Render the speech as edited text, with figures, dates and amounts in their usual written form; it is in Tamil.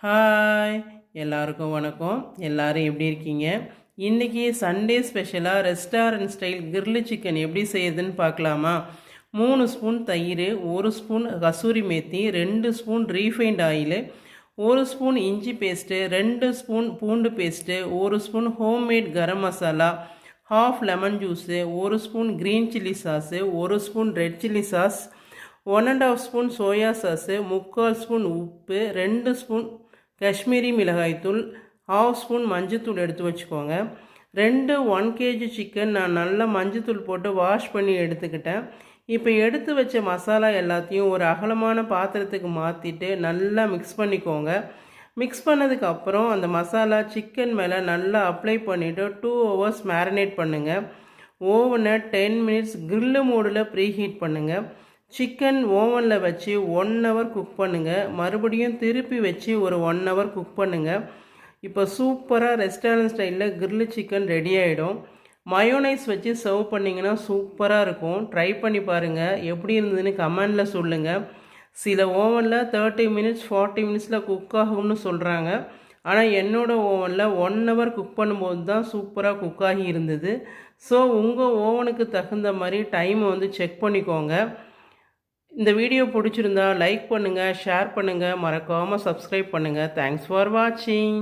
ஹாய் எல்லாருக்கும் வணக்கம். எல்லோரும் எப்படி இருக்கீங்க? இன்றைக்கி சண்டே ஸ்பெஷலாக ரெஸ்டாரண்ட் ஸ்டைல் கிரில்லு சிக்கன் எப்படி செய்யுதுன்னு பார்க்கலாமா? 3 ஸ்பூன் தயிர், 1 spoon kasuri methi, 2 spoon refined oil, 1 spoon இஞ்சி பேஸ்ட்டு, 2 ஸ்பூன் பூண்டு paste, 1 spoon homemade garam masala, half lemon juice, 1 spoon green chilli sauce, 1 spoon red chilli sauce, 1½ spoon soya sauce, 3/4 spoon உப்பு, 2 ஸ்பூன் காஷ்மீரி மிளகாய்த்தூள், 1/2 ஸ்பூன் மஞ்சத்தூள் எடுத்து வச்சுக்கோங்க. 1 கேஜி சிக்கன் நான் நல்லா மஞ்சத்தூள் போட்டு வாஷ் பண்ணி எடுத்துக்கிட்டேன். இப்போ எடுத்து வச்ச மசாலா எல்லாத்தையும் ஒரு அகலமான பாத்திரத்துக்கு மாற்றிட்டு நல்லா மிக்ஸ் பண்ணிக்கோங்க. மிக்ஸ் பண்ணதுக்கப்புறம் அந்த மசாலா சிக்கன் மேலே நல்லா அப்ளை பண்ணிவிட்டு 2 ஹவர்ஸ் மேரினேட் பண்ணுங்கள். ஓவனை 10 மினிட்ஸ் கிரில்லு மோடில் ப்ரீஹீட் பண்ணுங்கள். சிக்கன் ஓவனில் வச்சு 1 ஹவர் குக் பண்ணுங்கள். மறுபடியும் திருப்பி வச்சு ஒரு 1 ஹவர் குக் பண்ணுங்கள். இப்போ சூப்பராக ரெஸ்டாரண்ட் ஸ்டைலில் கிரில்லு சிக்கன் ரெடி ஆகிடும். மயோனைஸ் வச்சு சர்வ் பண்ணிங்கன்னா சூப்பராக இருக்கும். ட்ரை பண்ணி பாருங்கள். எப்படி இருந்ததுன்னு கமெண்டில் சொல்லுங்கள். சில ஓவனில் 30 மினிட்ஸ் 40 மினிட்ஸில் குக் ஆகும்னு சொல்கிறாங்க. ஆனால் என்னோடய ஓவனில் 1 ஹவர் குக் பண்ணும்போது தான் சூப்பராக குக் ஆகி இருந்தது. ஸோ உங்கள் ஓவனுக்கு தகுந்த மாதிரி டைமை செக் பண்ணிக்கோங்க. இந்த வீடியோ பிடிச்சிருந்தா லைக் பண்ணுங்கள், ஷேர் பண்ணுங்கள், மறக்காமல் சப்ஸ்கிரைப் பண்ணுங்கள். தேங்க்ஸ் ஃபார் வாட்சிங்.